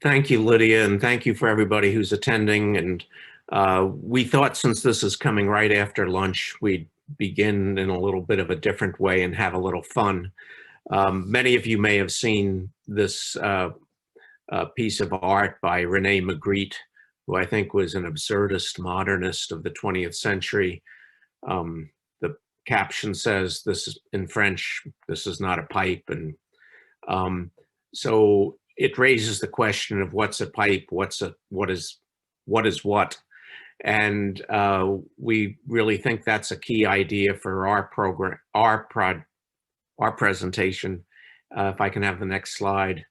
Thank you, Lydia, and thank you for everybody who's attending. And we thought since this is coming right after lunch, we'd begin in a little bit of a different way and have a little fun. Many of you may have seen this piece of art by Rene Magritte, who I think was an absurdist modernist of the 20th century. The caption says, "This is in French, this is not a pipe." And so it raises the question of what's a pipe, what is what. And we really think that's a key idea for our program, our presentation. If I can have the next slide.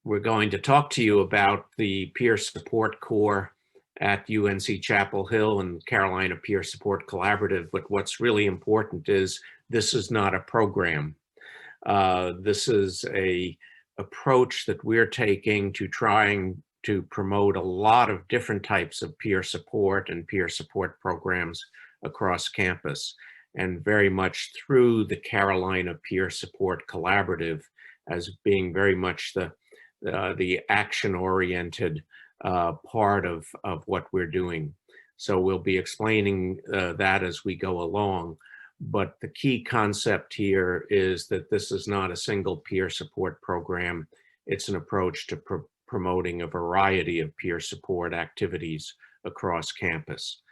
We're going to talk to you about the Peer Support Corps at UNC Chapel Hill and Carolina Peer Support Collaborative. But what's really important is this is not a program. This is a approach that we're taking to trying to promote a lot of different types of peer support and peer support programs across campus, and very much through the Carolina Peer Support Collaborative as being very much the action-oriented part of what we're doing. So we'll be explaining that as we go along. But the key concept here is that this is not a single peer support program. It's an approach to promoting a variety of peer support activities across campus.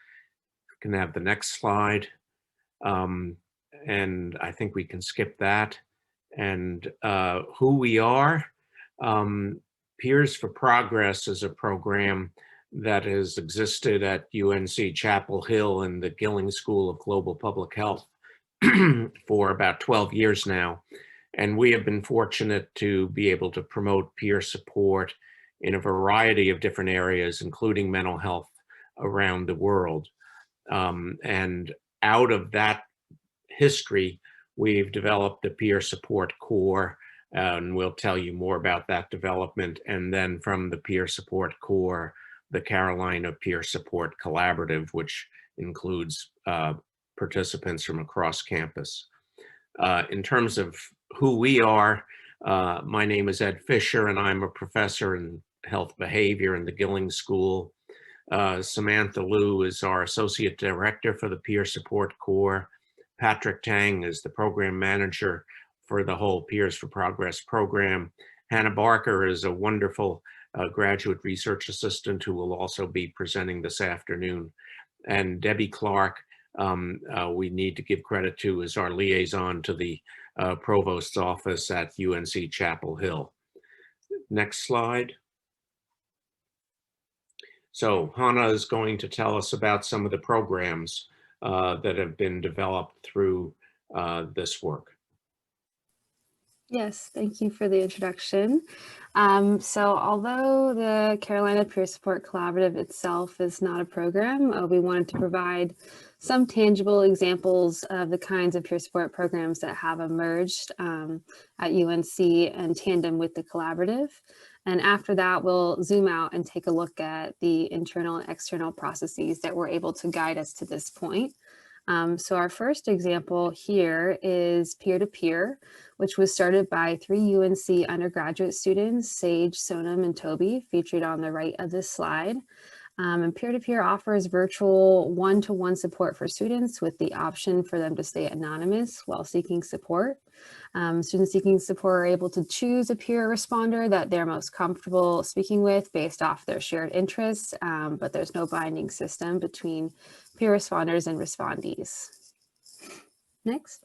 We can have the next slide. And I think we can skip that. And who we are. Peers for Progress is a program that has existed at UNC Chapel Hill and the Gilling School of Global Public Health for about 12 years now. And we have been fortunate to be able to promote peer support in a variety of different areas, including mental health around the world. And out of that history, we've developed the Peer Support Corps, and we'll tell you more about that development. And then from the Peer Support Corps, the Carolina Peer Support Collaborative, which includes participants from across campus. In terms of who we are, my name is Ed Fisher, and I'm a professor in health behavior in the Gilling School. Samantha Liu is our associate director for the Peer Support Corps. Patrick Tang is the program manager for the whole Peers for Progress program. Hannah Barker is a wonderful graduate research assistant who will also be presenting this afternoon. And Debbie Clark, we need to give credit to, is our liaison to the Provost's office at UNC Chapel Hill. Next slide. So Hannah is going to tell us about some of the programs that have been developed through this work. Yes, thank you for the introduction. So although the Carolina Peer Support Collaborative itself is not a program, we wanted to provide some tangible examples of the kinds of peer support programs that have emerged at UNC in tandem with the collaborative. And after that, we'll zoom out and take a look at the internal and external processes that were able to guide us to this point. So our first example here is peer-to-peer, which was started by 3 UNC undergraduate students, Sage, Sonam, and Toby, featured on the right of this slide. And peer-to-peer offers virtual one-to-one support for students with the option for them to stay anonymous while seeking support. Students seeking support are able to choose a peer responder that they're most comfortable speaking with based off their shared interests, but there's no binding system between peer responders and respondees. Next.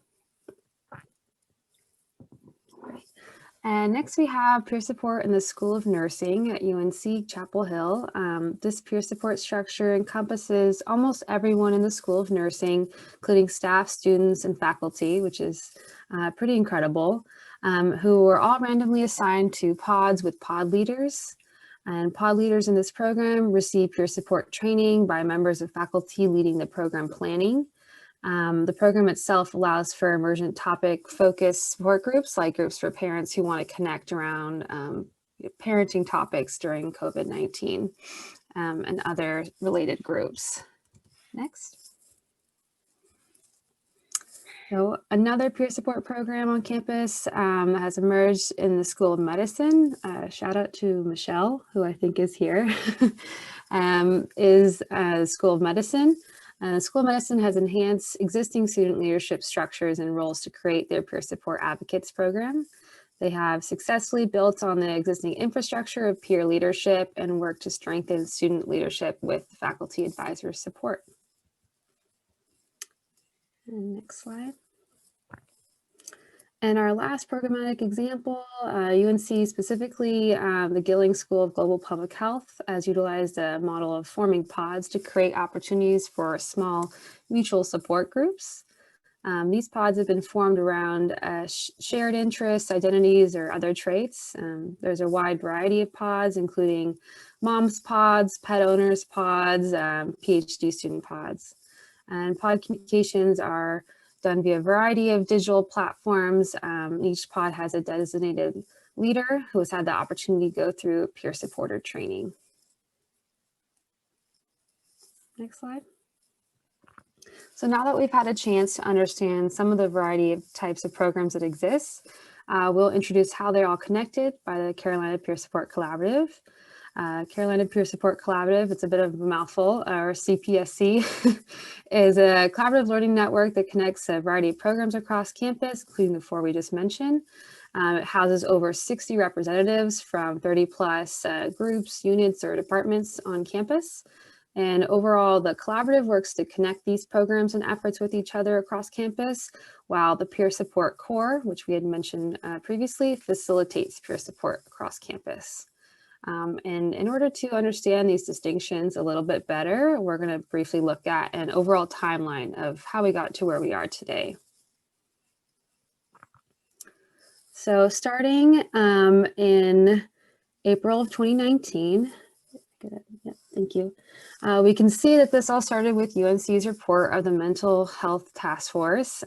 And next we have peer support in the School of Nursing at UNC Chapel Hill. This peer support structure encompasses almost everyone in the School of Nursing, including staff, students, and faculty, which is pretty incredible, who were all randomly assigned to pods with pod leaders. And pod leaders in this program receive peer support training by members of faculty leading the program planning. The program itself allows for emergent topic focused support groups, like groups for parents who want to connect around parenting topics during COVID-19 and other related groups. Next. So another peer support program on campus has emerged in the School of Medicine. Shout out to Michelle, who I think is here, is School of Medicine. School of Medicine has enhanced existing student leadership structures and roles to create their peer support advocates program. They have successfully built on the existing infrastructure of peer leadership and work to strengthen student leadership with faculty advisor support. And next slide. And our last programmatic example, UNC specifically, the Gilling School of Global Public Health has utilized a model of forming pods to create opportunities for small mutual support groups. These pods have been formed around shared interests, identities, or other traits. There's a wide variety of pods, including moms pods, pet owners pods, PhD student pods. And pod communications are done via a variety of digital platforms. Each pod has a designated leader who has had the opportunity to go through peer supporter training. Next slide. So now that we've had a chance to understand some of the variety of types of programs that exist, we'll introduce how they're all connected by the Carolina Peer Support Collaborative. Carolina Peer Support Collaborative, it's a bit of a mouthful, or CPSC, is a collaborative learning network that connects a variety of programs across campus, including the 4 we just mentioned. It houses over 60 representatives from 30 plus groups, units, or departments on campus. And overall, the collaborative works to connect these programs and efforts with each other across campus, while the Peer Support Core, which we had mentioned previously, facilitates peer support across campus. And in order to understand these distinctions a little bit better, we're going to briefly look at an overall timeline of how we got to where we are today. So starting in April of 2019, yeah, thank you. We can see that this all started with UNC's report of the Mental Health Task Force.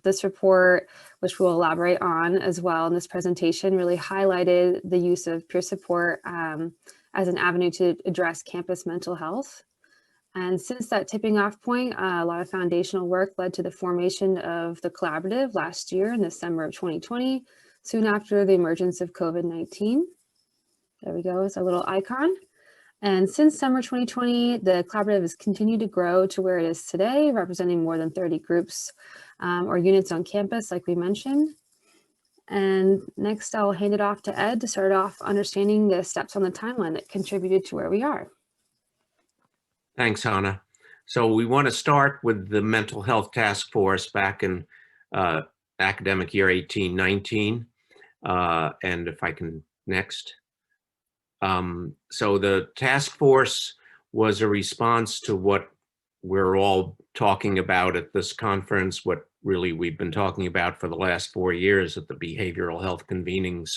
This report, which we'll elaborate on as well in this presentation, really highlighted the use of peer support as an avenue to address campus mental health. And since that tipping off point, a lot of foundational work led to the formation of the collaborative last year in December of 2020, soon after the emergence of COVID-19. There we go, it's a little icon. And since summer 2020, the collaborative has continued to grow to where it is today, representing more than 30 groups or units on campus, like we mentioned. And next, I'll hand it off to Ed to start off understanding the steps on the timeline that contributed to where we are. Thanks, Hannah. So we want to start with the Mental Health Task Force back in academic year 18-19. And if I can, next. So the task force was a response to what we're all talking about at this conference, what really we've been talking about for the last 4 years at the behavioral health convenings,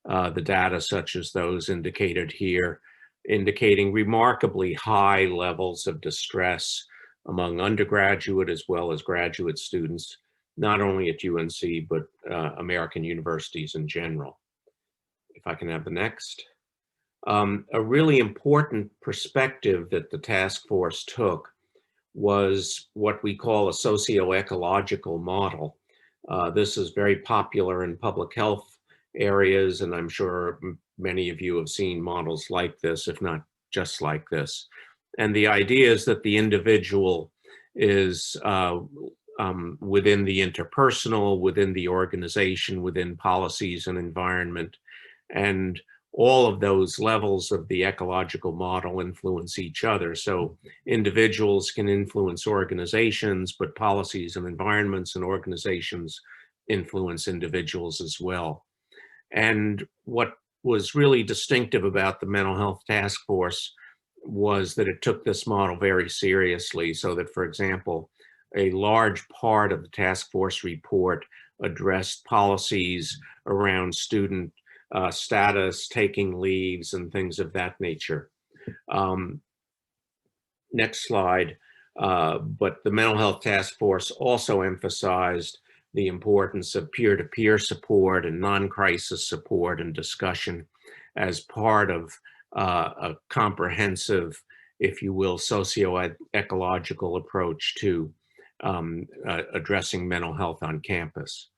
the data such as those indicated here, indicating remarkably high levels of distress among undergraduate as well as graduate students, not only at UNC, but American universities in general. If I can have the next. A really important perspective that the task force took was what we call a socio-ecological model. This is very popular in public health areas, and I'm sure many of you have seen models like this, if not just like this. And the idea is that the individual is within the interpersonal, within the organization, within policies and environment, and all of those levels of the ecological model influence each other. So individuals can influence organizations, but policies and environments and organizations influence individuals as well. And what was really distinctive about the Mental Health Task Force was that it took this model very seriously, so that, for example, a large part of the task force report addressed policies around student status, taking leaves, and things of that nature. Next slide. But the Mental Health Task Force also emphasized the importance of peer-to-peer support and non-crisis support and discussion as part of a comprehensive, if you will, socio-ecological approach to addressing mental health on campus.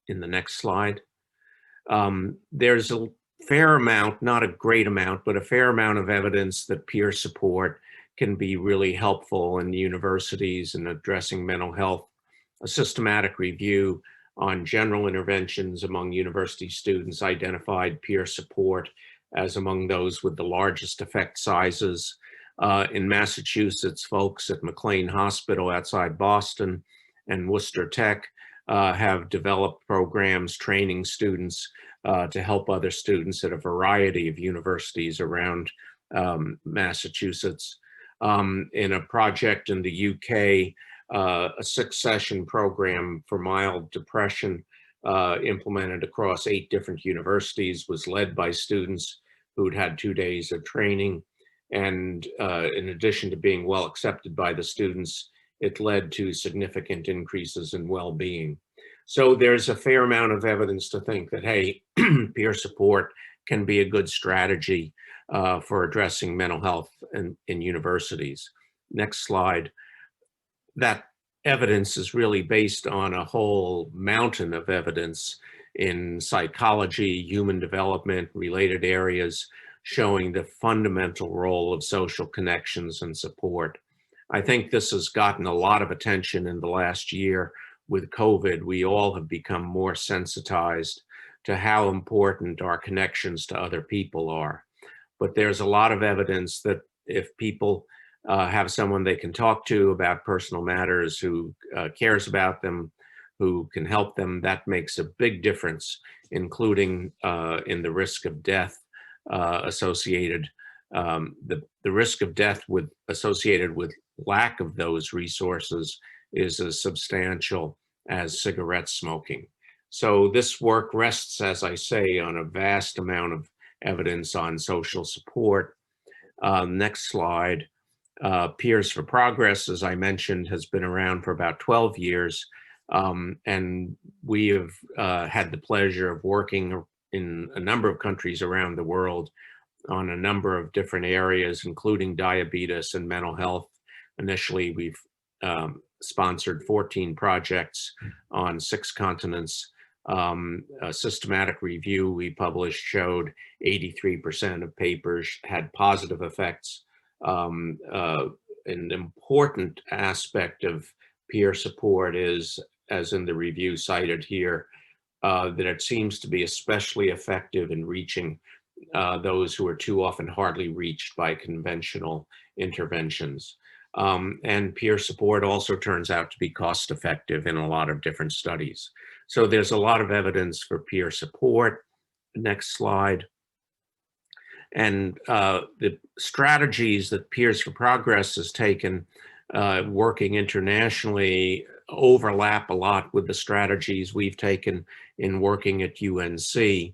In the next slide. There's a fair amount, not a great amount, but a fair amount of evidence that peer support can be really helpful in universities in addressing mental health. A systematic review on general interventions among university students identified peer support as among those with the largest effect sizes. In Massachusetts, folks at McLean Hospital outside Boston and Worcester Tech have developed programs training students to help other students at a variety of universities around Massachusetts. In a project in the UK, a 6-session program for mild depression implemented across 8 different universities was led by students who'd had 2 days of training. And in addition to being well accepted by the students, it led to significant increases in well-being. So there's a fair amount of evidence to think that, hey, peer support can be a good strategy for addressing mental health in universities. Next slide. That evidence is really based on a whole mountain of evidence in psychology, human development, related areas, showing the fundamental role of social connections and support. I think this has gotten a lot of attention in the last year with COVID. We all have become more sensitized to how important our connections to other people are. But there's a lot of evidence that if people have someone they can talk to about personal matters, who cares about them, who can help them, that makes a big difference, including in the risk of death associated, the risk of death associated with lack of those resources is as substantial as cigarette smoking. So this work rests, as I say, on a vast amount of evidence on social support. Next slide. Peers for Progress, as I mentioned, has been around for about 12 years. And we have had the pleasure of working in a number of countries around the world on a number of different areas, including diabetes and mental health. Initially, we've sponsored 14 projects on 6 continents. A systematic review we published showed 83% of papers had positive effects. An important aspect of peer support is, as in the review cited here, that it seems to be especially effective in reaching those who are too often hardly reached by conventional interventions. And peer support also turns out to be cost effective in a lot of different studies. So there's a lot of evidence for peer support. Next slide. And the strategies that Peers for Progress has taken working internationally overlap a lot with the strategies we've taken in working at UNC.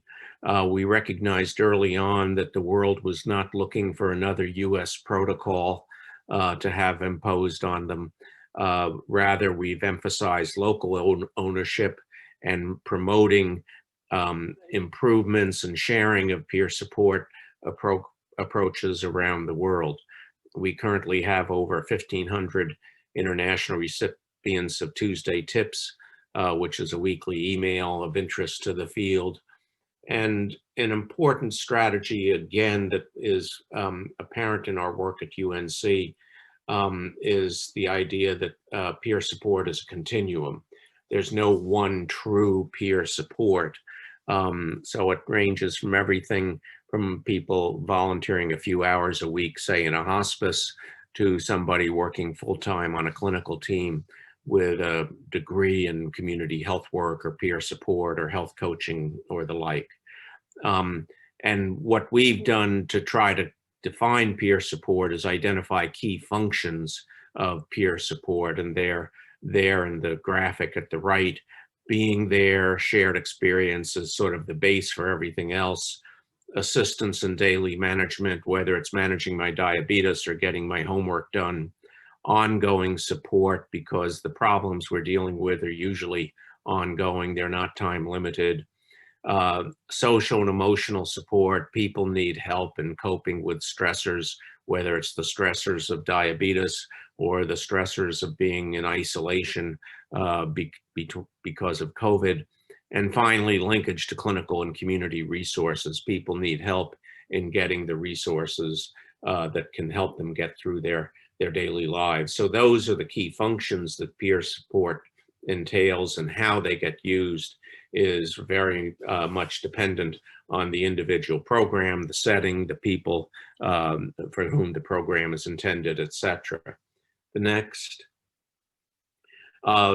We recognized early on that the world was not looking for another US protocol to have imposed on them. Rather, we've emphasized local ownership and promoting improvements and sharing of peer support approaches around the world. We currently have over 1,500 international recipients of Tuesday Tips, which is a weekly email of interest to the field. And an important strategy, again, that is apparent in our work at UNC is the idea that peer support is a continuum. There's no one true peer support. So it ranges from everything from people volunteering a few hours a week, say in a hospice, to somebody working full-time on a clinical team with a degree in community health work or peer support or health coaching or the like. And what we've done to try to define peer support is identify key functions of peer support, and they're there in the graphic at the right. Being there, shared experience is sort of the base for everything else. Assistance in daily management, whether it's managing my diabetes or getting my homework done. Ongoing support, because the problems we're dealing with are usually ongoing, they're not time limited. Social and emotional support. People need help in coping with stressors, whether it's the stressors of diabetes or the stressors of being in isolation because of COVID. And finally, linkage to clinical and community resources. People need help in getting the resources that can help them get through their daily lives. So those are the key functions that peer support entails, and how they get used is very much dependent on the individual program, the setting, the people for whom the program is intended, etc. The next.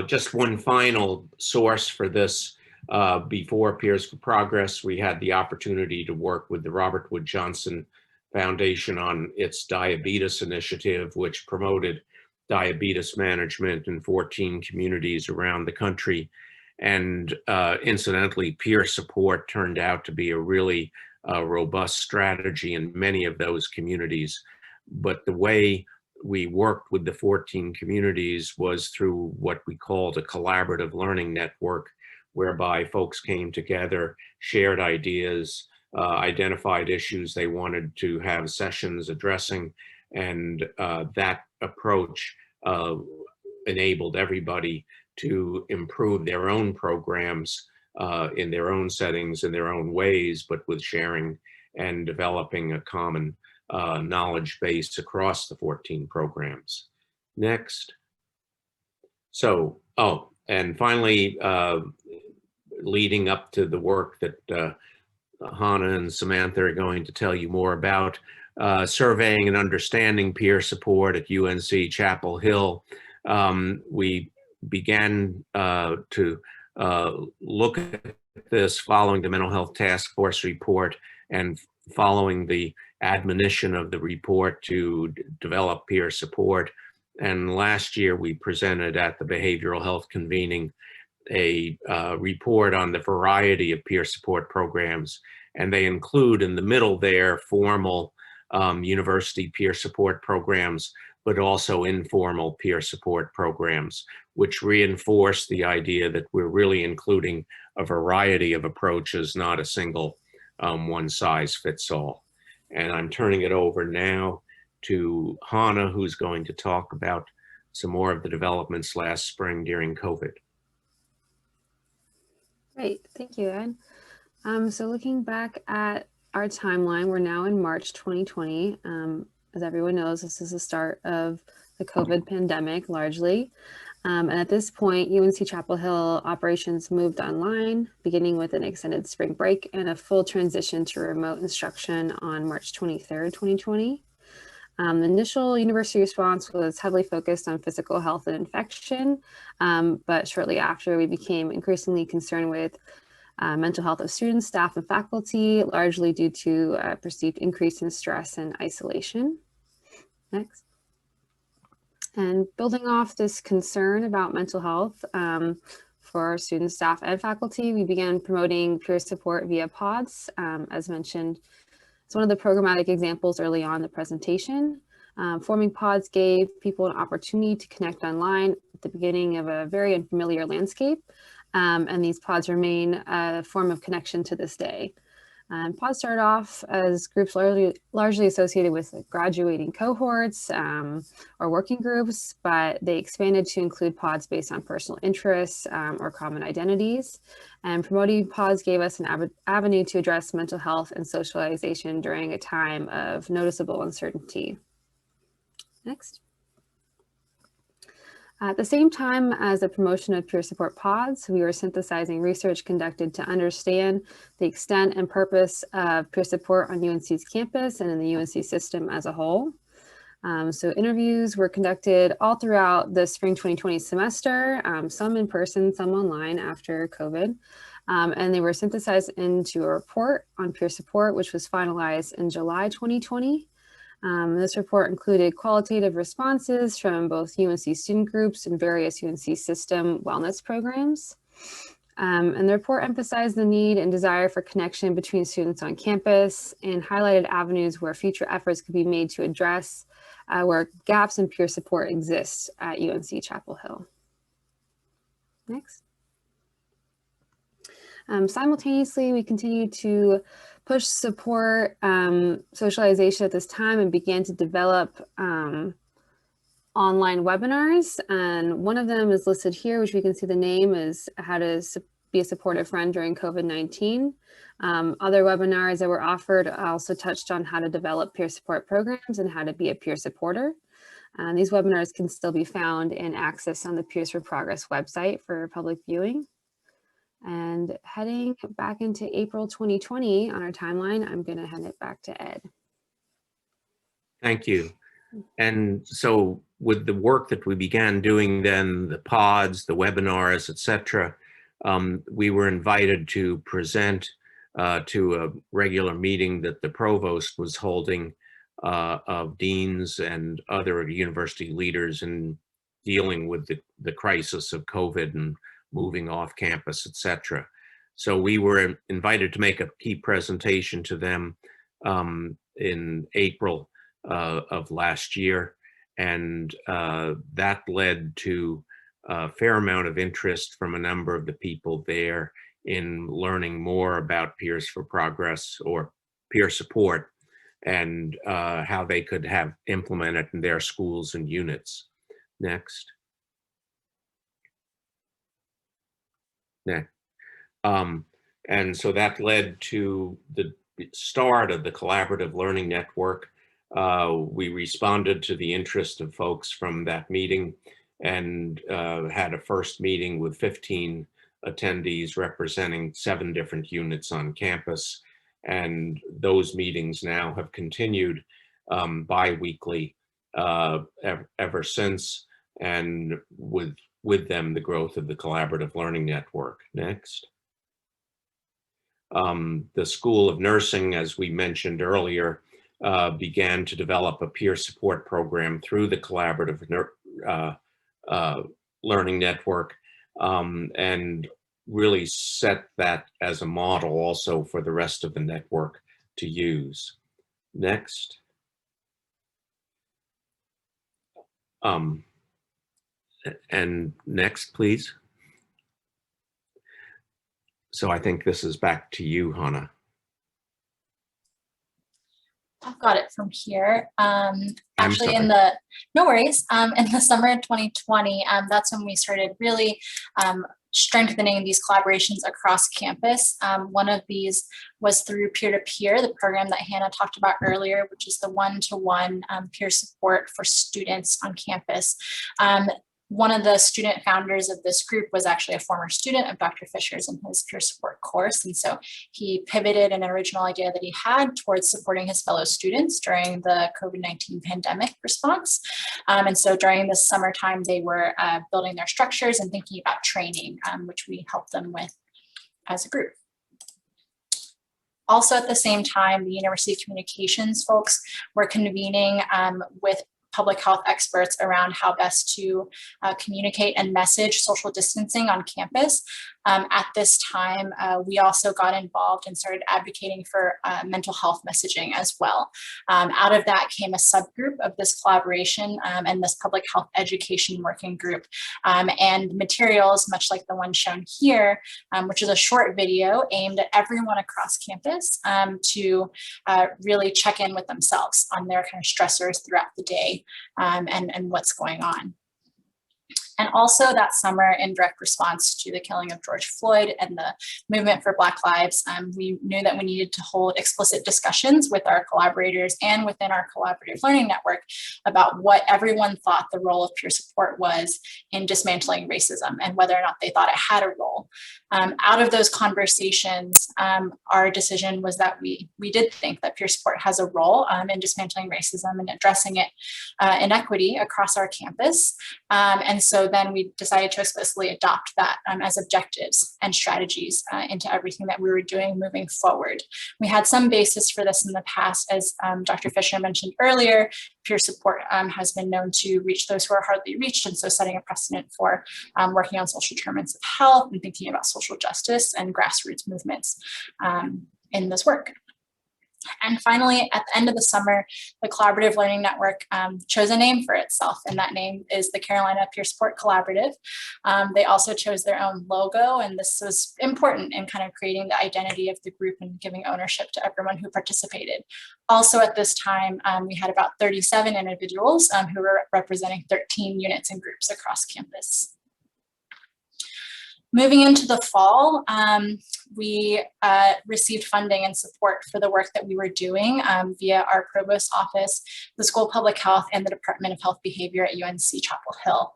Just one final source for this. Before Peers for Progress, we had the opportunity to work with the Robert Wood Johnson Foundation on its diabetes initiative, which promoted diabetes management in 14 communities around the country. And incidentally, peer support turned out to be a really robust strategy in many of those communities. But the way we worked with the 14 communities was through what we called a collaborative learning network, whereby folks came together, shared ideas, identified issues they wanted to have sessions addressing, and that approach enabled everybody to improve their own programs in their own settings, in their own ways, but with sharing and developing a common knowledge base across the 14 programs. Next. So, and finally, leading up to the work that Hannah and Samantha are going to tell you more about, surveying and understanding peer support at UNC Chapel Hill. We began to look at this following the Mental Health Task Force report and following the admonition of the report to develop peer support. And last year we presented at the Behavioral Health Convening a report on the variety of peer support programs. And they include in the middle there formal university peer support programs, but also informal peer support programs, which reinforce the idea that we're really including a variety of approaches, not a single one size fits all. And I'm turning it over now to Hannah, who's going to talk about some more of the developments last spring during COVID. Great, thank you, Ed. So looking back at our timeline, we're now in March 2020. As everyone knows, this is the start of the COVID pandemic largely. And at this point, UNC Chapel Hill operations moved online, beginning with an extended spring break and a full transition to remote instruction on March 23rd, 2020. The initial university response was heavily focused on physical health and infection, but shortly after, we became increasingly concerned with mental health of students, staff, and faculty, largely due to a perceived increase in stress and isolation. Next. And building off this concern about mental health for our students, staff, and faculty, we began promoting peer support via pods. As mentioned, it's one of the programmatic examples early on in the presentation. Forming pods gave people an opportunity to connect online at the beginning of a very unfamiliar landscape. And these pods remain a form of connection to this day. Pods started off as groups largely associated with graduating cohorts or working groups, but they expanded to include pods based on personal interests or common identities. And promoting pods gave us an avenue to address mental health and socialization during a time of noticeable uncertainty. Next. At the same time as the promotion of peer support pods, we were synthesizing research conducted to understand the extent and purpose of peer support on UNC's campus and in the UNC system as a whole. So interviews were conducted all throughout the spring 2020 semester, some in person, some online after COVID. And they were synthesized into a report on peer support, which was finalized in July 2020. This report included qualitative responses from both UNC student groups and various UNC system wellness programs. And the report emphasized the need and desire for connection between students on campus and highlighted avenues where future efforts could be made to address where gaps in peer support exist at UNC Chapel Hill. Next. Simultaneously, we continue to push support socialization at this time and began to develop online webinars. And one of them is listed here, which we can see the name is How to Be a Supportive Friend During COVID-19. Other webinars that were offered also touched on how to develop peer support programs and how to be a peer supporter. These webinars can still be found and accessed on the Peers for Progress website for public viewing. And heading back into April 2020 on our timeline, I'm going to hand it back to Ed. Thank you. And so with the work that we began doing then, the pods, the webinars, etc., we were invited to present to a regular meeting that the provost was holding of deans and other university leaders in dealing with the crisis of COVID and moving off campus, etc. So we were invited to make a key presentation to them in April of last year, and that led to a fair amount of interest from a number of the people there in learning more about Peers for Progress or peer support and how they could have implemented in their schools and units. Next. Next. And so that led to the start of the Collaborative Learning Network. We responded to the interest of folks from that meeting and had a first meeting with 15 attendees representing 7 different units on campus. And those meetings now have continued bi-weekly ever since, and with them the growth of the Collaborative Learning Network. Next. The School of Nursing, as we mentioned earlier, began to develop a peer support program through the Collaborative Learning Network, and really set that as a model also for the rest of the network to use. Next. And next, please. So I think this is back to you, Hannah. I've got it from here. Actually, no worries. In the summer of 2020, that's when we started really strengthening these collaborations across campus. One of these was through peer-to-peer, the program that Hannah talked about earlier, which is the one-to-one peer support for students on campus. One of the student founders of this group was actually a former student of Dr. Fisher's in his peer support course. And so he pivoted an original idea that he had towards supporting his fellow students during the COVID-19 pandemic response. And so during the summertime, they were building their structures and thinking about training, which we helped them with as a group. Also at the same time, the University Communications folks were convening with public health experts around how best to communicate and message social distancing on campus. At this time, we also got involved and started advocating for mental health messaging as well. Out of that came a subgroup of this collaboration and this public health education working group, and materials much like the one shown here, which is a short video aimed at everyone across campus to really check in with themselves on their kind of stressors throughout the day and what's going on. And also that summer, in direct response to the killing of George Floyd and the movement for Black Lives, we knew that we needed to hold explicit discussions with our collaborators and within our collaborative learning network about what everyone thought the role of peer support was in dismantling racism and whether or not they thought it had a role. Out of those conversations, our decision was that we did think that peer support has a role in dismantling racism and addressing inequity across our campus. And so then we decided to explicitly adopt that as objectives and strategies into everything that we were doing moving forward. We had some basis for this in the past, as Dr. Fisher mentioned earlier. Peer support has been known to reach those who are hardly reached, and so setting a precedent for working on social determinants of health and thinking about social justice and grassroots movements in this work. And finally, at the end of the summer, the Collaborative Learning Network chose a name for itself, and that name is the Carolina Peer Support Collaborative. They also chose their own logo, and this was important in kind of creating the identity of the group and giving ownership to everyone who participated. Also at this time, we had about 37 individuals who were representing 13 units and groups across campus. Moving into the fall, we received funding and support for the work that we were doing via our provost office, the School of Public Health, and the Department of Health Behavior at UNC Chapel Hill.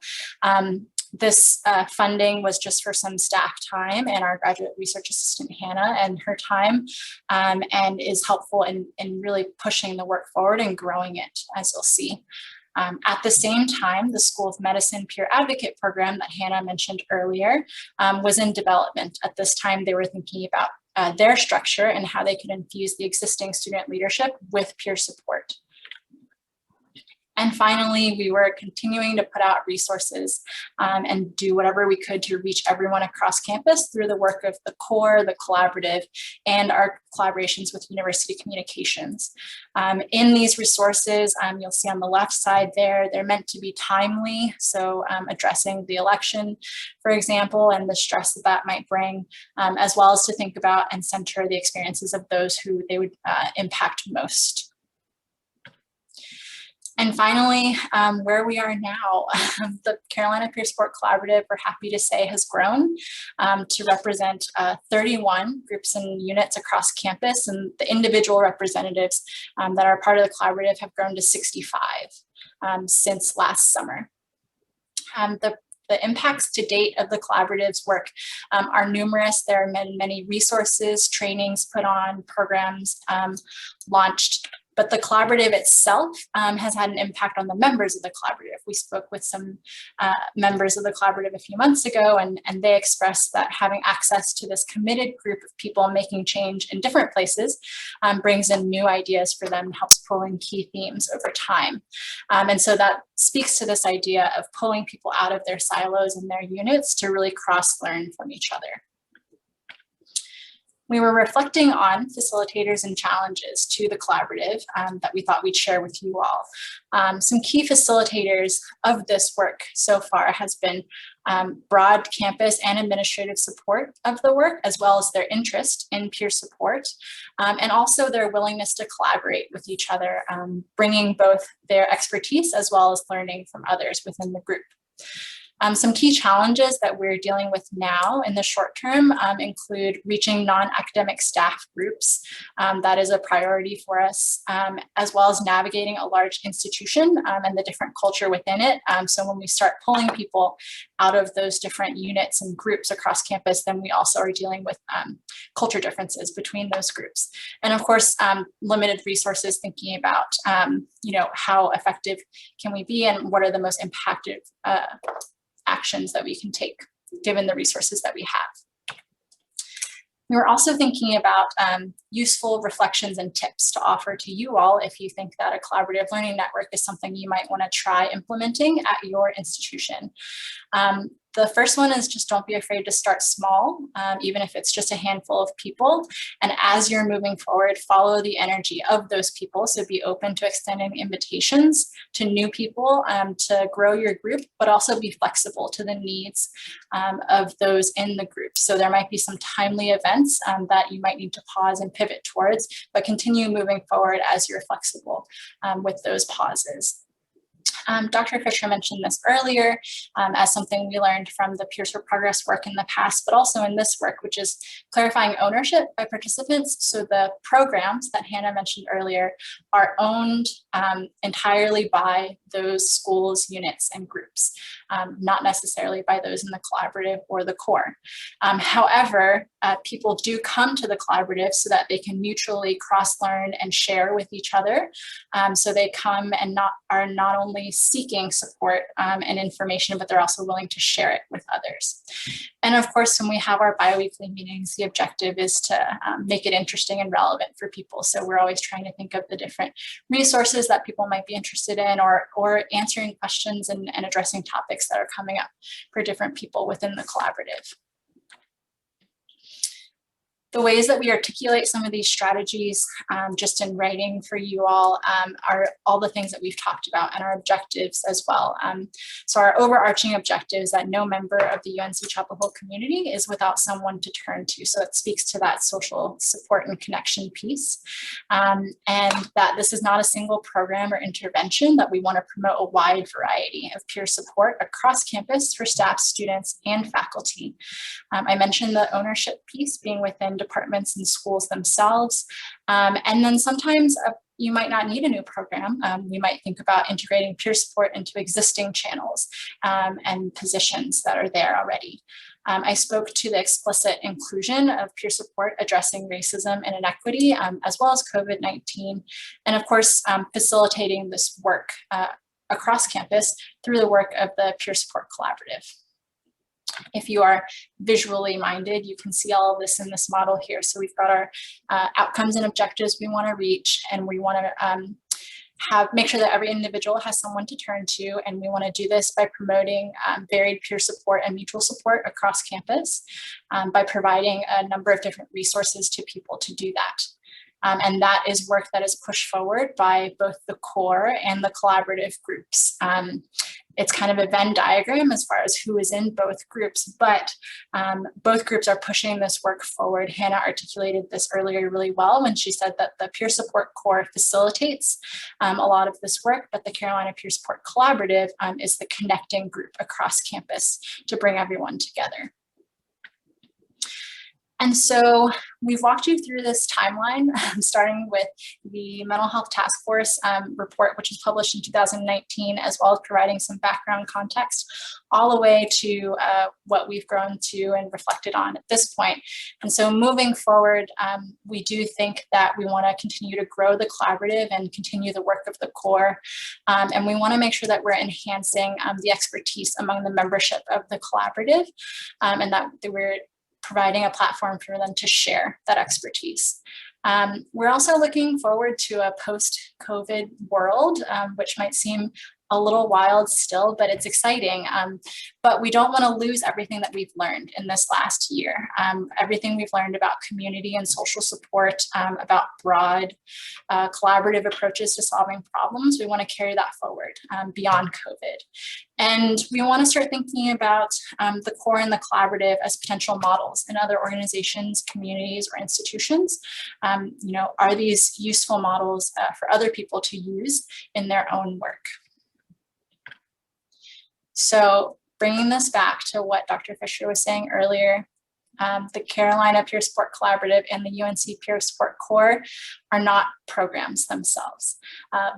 This funding was just for some staff time and our graduate research assistant, Hannah, and her time, and is helpful in really pushing the work forward and growing it, as you'll see. At the same time, the School of Medicine Peer Advocate Program that Hannah mentioned earlier was in development. At this time, they were thinking about their structure and how they could infuse the existing student leadership with peer support. And finally, we were continuing to put out resources and do whatever we could to reach everyone across campus through the work of the core, the collaborative, and our collaborations with university communications. In these resources, you'll see on the left side there, they're meant to be timely. So addressing the election, for example, and the stress that that might bring, as well as to think about and center the experiences of those who they would impact most. And finally, where we are now, the Carolina Peer Support Collaborative, we're happy to say, has grown to represent 31 groups and units across campus, and the individual representatives that are part of the collaborative have grown to 65 since last summer. The impacts to date of the collaborative's work are numerous. There are many resources, trainings put on, programs launched. But the collaborative itself has had an impact on the members of the collaborative. We spoke with some members of the collaborative a few months ago, and they expressed that having access to this committed group of people making change in different places brings in new ideas for them and helps pull in key themes over time. And so that speaks to this idea of pulling people out of their silos and their units to really cross-learn from each other. We were reflecting on facilitators and challenges to the collaborative that we thought we'd share with you all. Some key facilitators of this work so far has been broad campus and administrative support of the work, as well as their interest in peer support, and also their willingness to collaborate with each other, bringing both their expertise as well as learning from others within the group. Some key challenges that we're dealing with now in the short term include reaching non-academic staff groups. That is a priority for us, as well as navigating a large institution and the different culture within it. So when we start pulling people out of those different units and groups across campus, then we also are dealing with culture differences between those groups. And of course, limited resources, thinking about how effective can we be and what are the most impactful actions that we can take given the resources that we have. We were also thinking about useful reflections and tips to offer to you all if you think that a collaborative learning network is something you might want to try implementing at your institution. The first one is just don't be afraid to start small, even if it's just a handful of people. And as you're moving forward, follow the energy of those people. So be open to extending invitations to new people to grow your group, but also be flexible to the needs of those in the group. So there might be some timely events that you might need to pause and pivot towards, but continue moving forward as you're flexible with those pauses. Dr. Fisher mentioned this earlier as something we learned from the Peers for Progress work in the past, but also in this work, which is clarifying ownership by participants. So the programs that Hannah mentioned earlier are owned entirely by those schools, units, and groups, not necessarily by those in the collaborative or the core. However, people do come to the collaborative so that they can mutually cross-learn and share with each other. So they come and are not only seeking support and information, but they're also willing to share it with others. And of course, when we have our bi-weekly meetings, the objective is to make it interesting and relevant for people. So we're always trying to think of the different resources that people might be interested in, or answering questions and addressing topics that are coming up. up for different people within the collaborative. The ways that we articulate some of these strategies just in writing for you all are all the things that we've talked about, and our objectives as well. So our overarching objective is that no member of the UNC Chapel Hill community is without someone to turn to. So it speaks to that social support and connection piece. And that this is not a single program or intervention, that we want to promote a wide variety of peer support across campus for staff, students, and faculty. I mentioned the ownership piece being within departments and schools themselves. And then sometimes you might not need a new program. We might think about integrating peer support into existing channels and positions that are there already. I spoke to the explicit inclusion of peer support addressing racism and inequity, as well as COVID-19, and of course, facilitating this work across campus through the work of the Peer Support Collaborative. If you are visually minded, you can see all of this in this model here. So we've got our outcomes and objectives we want to reach, and we want to make sure that every individual has someone to turn to, and we want to do this by promoting varied peer support and mutual support across campus, by providing a number of different resources to people to do that. And that is work that is pushed forward by both the core and the collaborative groups. It's kind of a Venn diagram as far as who is in both groups, but both groups are pushing this work forward. Hannah articulated this earlier really well when she said that the peer support core facilitates a lot of this work, but the Carolina Peer Support Collaborative is the connecting group across campus to bring everyone together. And so we've walked you through this timeline, starting with the Mental Health Task Force report, which was published in 2019, as well as providing some background context, all the way to what we've grown to and reflected on at this point. And so moving forward, we do think that we want to continue to grow the collaborative and continue the work of the core. And we want to make sure that we're enhancing the expertise among the membership of the collaborative, and that we're providing a platform for them to share that expertise. We're also looking forward to a post-COVID world, which might seem a little wild still, but it's exciting. But we don't want to lose everything that we've learned in this last year. Everything we've learned about community and social support, about broad collaborative approaches to solving problems, we want to carry that forward beyond COVID. And we want to start thinking about the core and the collaborative as potential models in other organizations, communities, or institutions. Are these useful models for other people to use in their own work? So bringing this back to what Dr. Fisher was saying earlier, the Carolina Peer Support Collaborative and the UNC Peer Support Core are not programs themselves,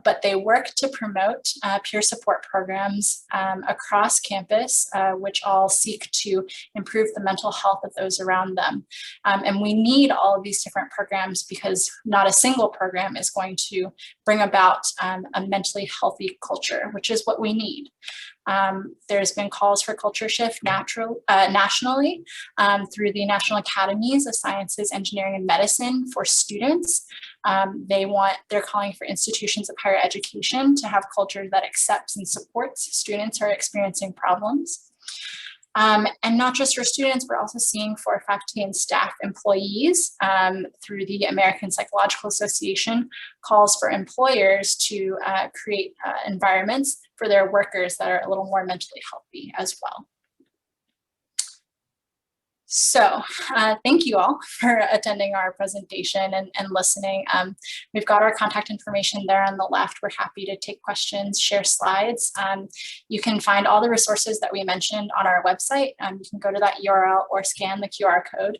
but they work to promote peer support programs across campus, which all seek to improve the mental health of those around them. And we need all of these different programs because not a single program is going to bring about a mentally healthy culture, which is what we need. There's been calls for culture shift nationally through the National Academies of Sciences, Engineering, and Medicine for students. They're calling for institutions of higher education to have culture that accepts and supports students who are experiencing problems. And not just for students, we're also seeing for faculty and staff employees through the American Psychological Association calls for employers to create environments for their workers that are a little more mentally healthy as well. So thank you all for attending our presentation and listening. We've got our contact information there on the left. We're happy to take questions, share slides. You can find all the resources that we mentioned on our website. You can go to that URL or scan the QR code.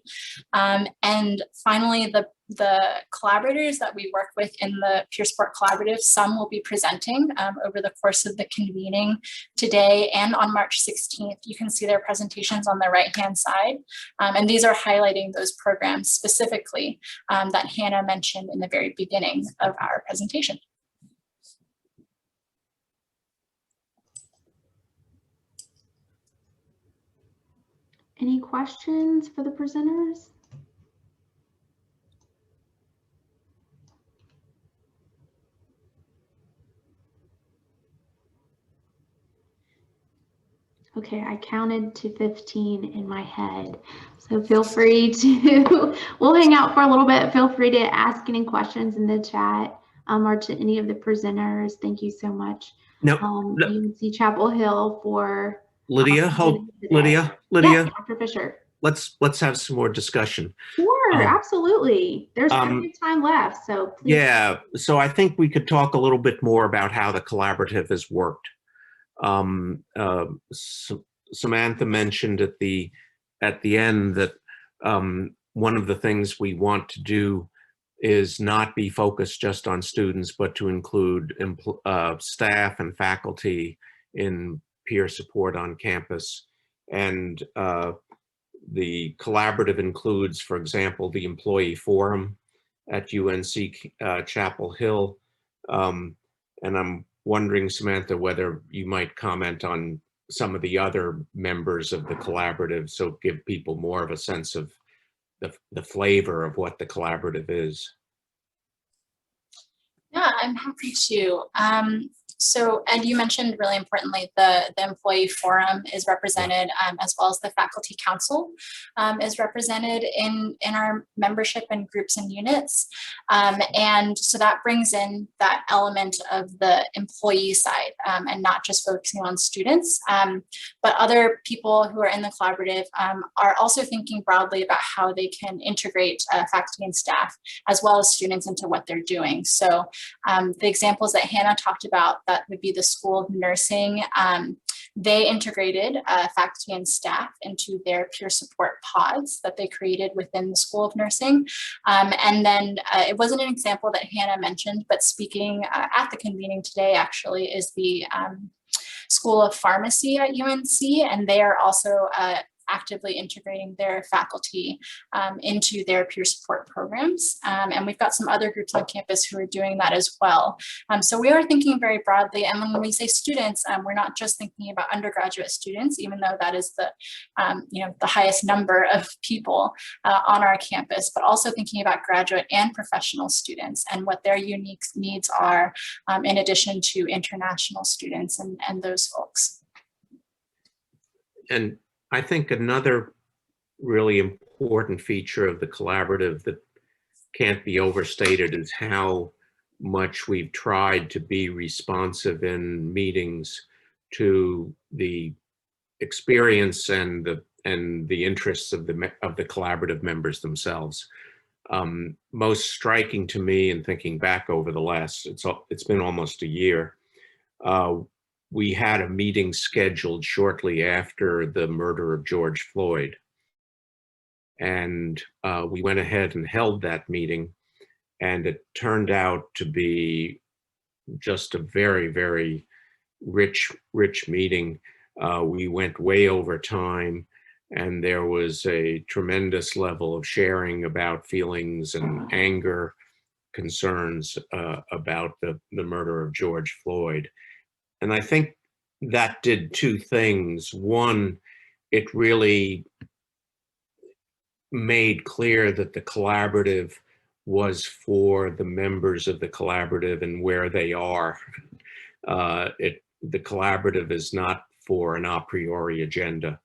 And finally, the collaborators that we work with in the Peer Support Collaborative, some will be presenting over the course of the convening today and on March 16th. You can see their presentations on the right-hand side. And these are highlighting those programs specifically that Hannah mentioned in the very beginning of our presentation. Any questions for the presenters? Okay, I counted to 15 in my head. So feel free to, we'll hang out for a little bit. Feel free to ask any questions in the chat or to any of the presenters. Thank you so much, No, UNC Chapel Hill, for Lydia, Lydia. Lydia, Yes, Dr. Fisher. let's have some more discussion. Sure, absolutely. There's plenty of time left, so please. Yeah, so I think we could talk a little bit more about how the collaborative has worked. Samantha mentioned at the end that one of the things we want to do is not be focused just on students, but to include staff and faculty in peer support on campus. And the collaborative includes, for example, the employee forum at UNC Chapel Hill. And I'm wondering, Samantha, whether you might comment on some of the other members of the collaborative, so give people more of a sense of the flavor of what the collaborative is. Yeah, I'm happy to. So, and you mentioned really importantly, the employee forum is represented, as well as the faculty council is represented in our membership and groups and units. And so that brings in that element of the employee side and not just focusing on students, but other people who are in the collaborative are also thinking broadly about how they can integrate faculty and staff as well as students into what they're doing. So the examples that Hannah talked about, that would be the School of Nursing. They integrated faculty and staff into their peer support pods that they created within the School of Nursing. And then it wasn't an example that Hannah mentioned, but speaking at the convening today actually is the School of Pharmacy at UNC, and they are also actively integrating their faculty into their peer support programs. And we've got some other groups on campus who are doing that as well. So we are thinking very broadly. And when we say students, we're not just thinking about undergraduate students, even though that is the, the highest number of people on our campus, but also thinking about graduate and professional students and what their unique needs are, in addition to international students and those folks. And I think another really important feature of the collaborative that can't be overstated is how much we've tried to be responsive in meetings to the experience and the interests of the collaborative members themselves. Most striking to me, in thinking back over the last, it's been almost a year, we had a meeting scheduled shortly after the murder of George Floyd. And we went ahead and held that meeting, and it turned out to be just a very, very rich meeting. We went way over time, and there was a tremendous level of sharing about feelings and anger, concerns about the murder of George Floyd. And I think that did two things. One, it really made clear that the collaborative was for the members of the collaborative and where they are. The collaborative is not for an a priori agenda.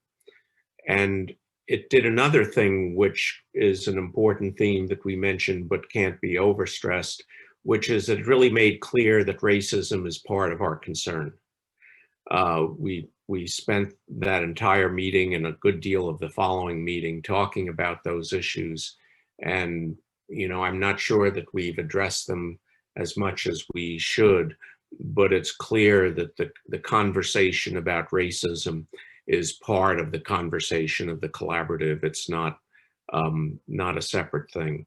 And it did another thing, which is an important theme that we mentioned but can't be overstressed, which is it really made clear that racism is part of our concern. We spent that entire meeting and a good deal of the following meeting talking about those issues. And, I'm not sure that we've addressed them as much as we should, but it's clear that the conversation about racism is part of the conversation of the collaborative. It's not a separate thing.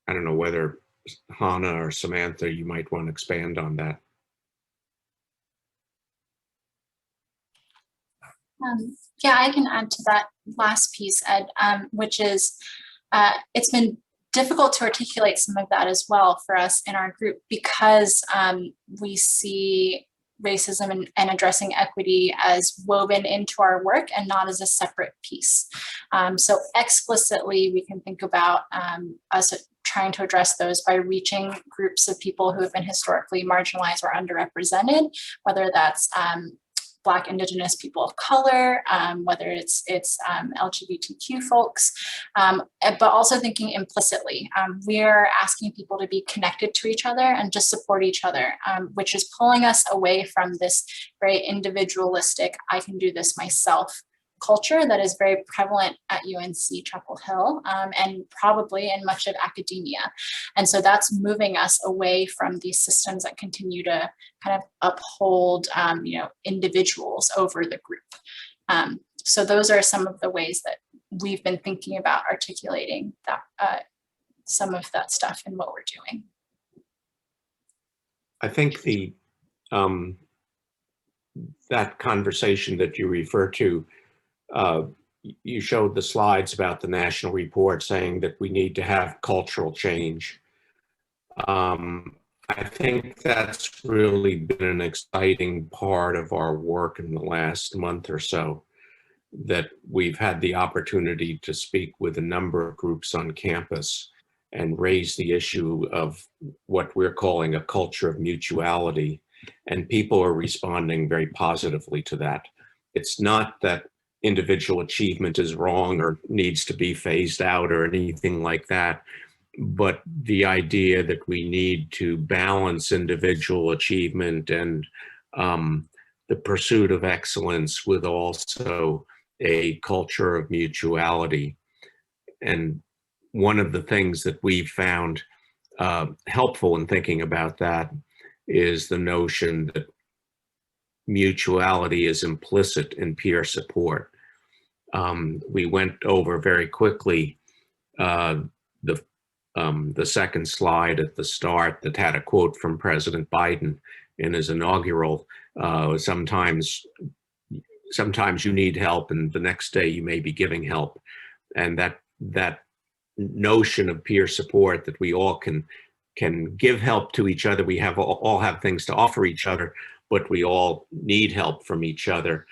I don't know whether Hannah or Samantha, you might want to expand on that. Yeah, I can add to that last piece, Ed, which is it's been difficult to articulate some of that as well for us in our group because we see racism and addressing equity as woven into our work and not as a separate piece. So explicitly, we can think about us trying to address those by reaching groups of people who have been historically marginalized or underrepresented, whether that's Black, Indigenous people of color, whether it's LGBTQ folks, but also thinking implicitly. We are asking people to be connected to each other and just support each other, which is pulling us away from this very individualistic, I can do this myself culture that is very prevalent at UNC Chapel Hill, and probably in much of academia. And so that's moving us away from these systems that continue to kind of uphold individuals over the group. So those are some of the ways that we've been thinking about articulating that, some of that stuff in what we're doing. I think the that conversation that you refer to, you showed the slides about the national report saying that we need to have cultural change. I think that's really been an exciting part of our work in the last month or so, that we've had the opportunity to speak with a number of groups on campus and raise the issue of what we're calling a culture of mutuality. And people are responding very positively to that. It's not that individual achievement is wrong or needs to be phased out or anything like that, but the idea that we need to balance individual achievement and the pursuit of excellence with also a culture of mutuality. And one of the things that we've found helpful in thinking about that is the notion that mutuality is implicit in peer support. We went over very quickly the second slide at the start that had a quote from President Biden in his inaugural. Sometimes you need help, and the next day you may be giving help, and that notion of peer support, that we all can give help to each other. We all have things to offer each other, but we all need help from each other.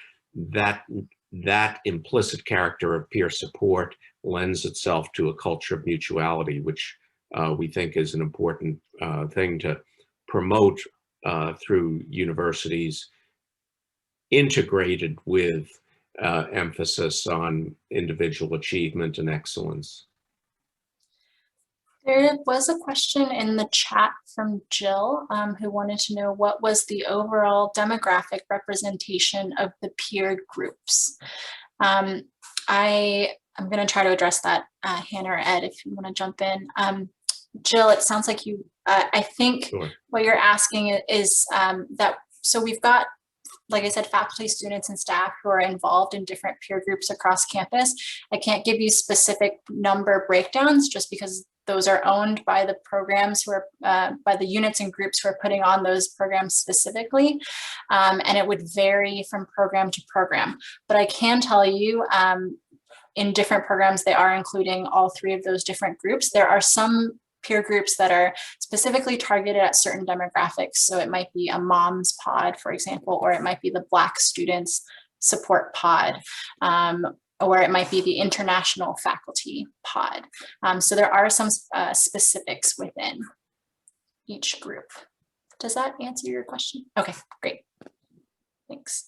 That implicit character of peer support lends itself to a culture of mutuality, which we think is an important thing to promote through universities, integrated with emphasis on individual achievement and excellence. There was a question in the chat from Jill, who wanted to know what was the overall demographic representation of the peer groups. I'm going to try to address that, Hannah or Ed, if you want to jump in. Jill, it sounds like you, I think Sure. What you're asking is that, so we've got, like I said, faculty, students, and staff who are involved in different peer groups across campus. I can't give you specific number breakdowns just because those are owned by the programs who are, by the units and groups who are putting on those programs specifically. And it would vary from program to program. But I can tell you, in different programs, they are including all three of those different groups. There are some peer groups that are specifically targeted at certain demographics. So it might be a mom's pod, for example, or it might be the Black students support pod, or it might be the international faculty pod. So there are some specifics within each group. Does that answer your question? Okay, great. Thanks.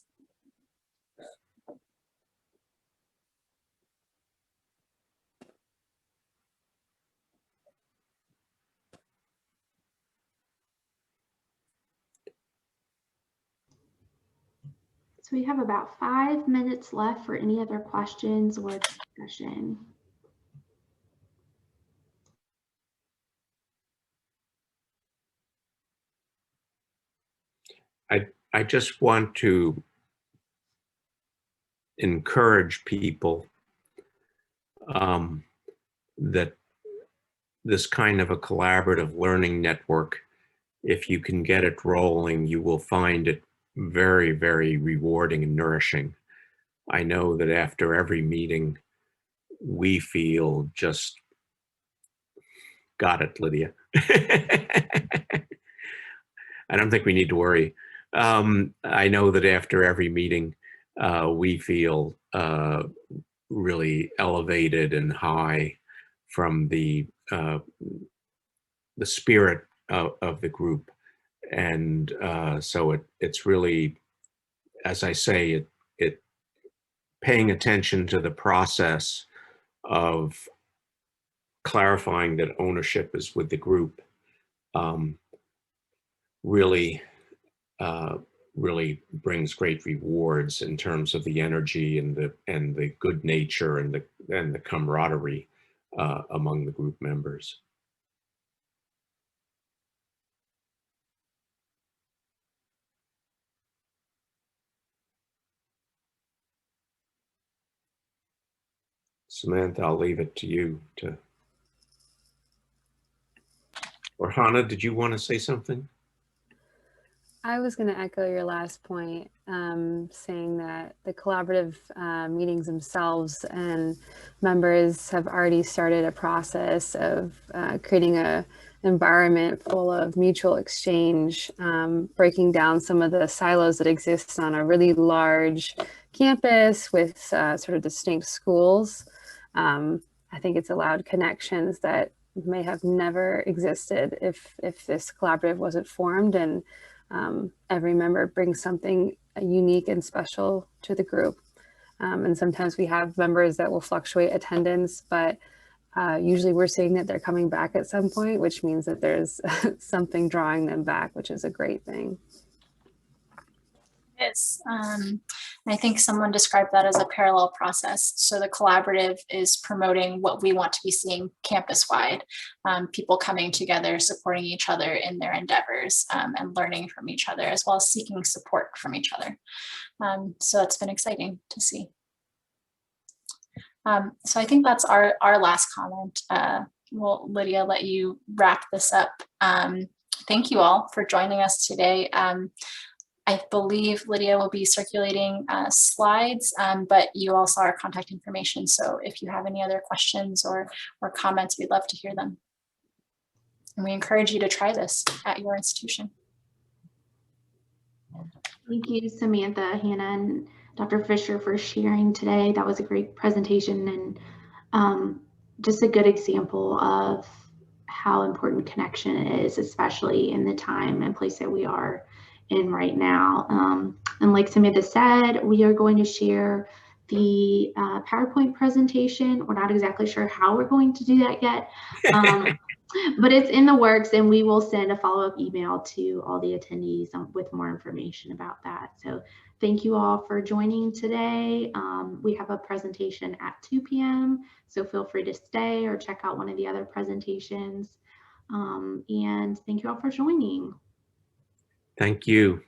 So we have about 5 minutes left for any other questions or discussion. I just want to encourage people that this kind of a collaborative learning network, if you can get it rolling, you will find it very, very rewarding and nourishing. I know that after every meeting, we feel just, got it, Lydia. I don't think we need to worry. I know that after every meeting, we feel really elevated and high from the the spirit of the group. And so it's really, as I say, it paying attention to the process of clarifying that ownership is with the group, really really brings great rewards in terms of the energy and the good nature and the camaraderie among the group members. Samantha, I'll leave it to you to. Or Hannah, did you want to say something? I was going to echo your last point, saying that the collaborative meetings themselves and members have already started a process of creating an environment full of mutual exchange, breaking down some of the silos that exist on a really large campus with sort of distinct schools. I think it's allowed connections that may have never existed if this collaborative wasn't formed, and every member brings something unique and special to the group. And sometimes we have members that will fluctuate attendance, but usually we're seeing that they're coming back at some point, which means that there's something drawing them back, which is a great thing. Is. I think someone described that as a parallel process. So the collaborative is promoting what we want to be seeing campus-wide, people coming together, supporting each other in their endeavors, and learning from each other, as well as seeking support from each other. So that's been exciting to see. So I think that's our last comment. We'll, Lydia, let you wrap this up. Thank you all for joining us today. I believe Lydia will be circulating slides, but you all saw our contact information. So if you have any other questions or comments, we'd love to hear them. And we encourage you to try this at your institution. Thank you, Samantha, Hannah, and Dr. Fisher for sharing today. That was a great presentation and just a good example of how important connection is, especially in the time and place that we are in right now. And like Samantha said, we are going to share the PowerPoint presentation. We're not exactly sure how we're going to do that yet, but it's in the works, and we will send a follow-up email to all the attendees with more information about that. So thank you all for joining today. We have a presentation at 2 p.m., so feel free to stay or check out one of the other presentations. And thank you all for joining. Thank you.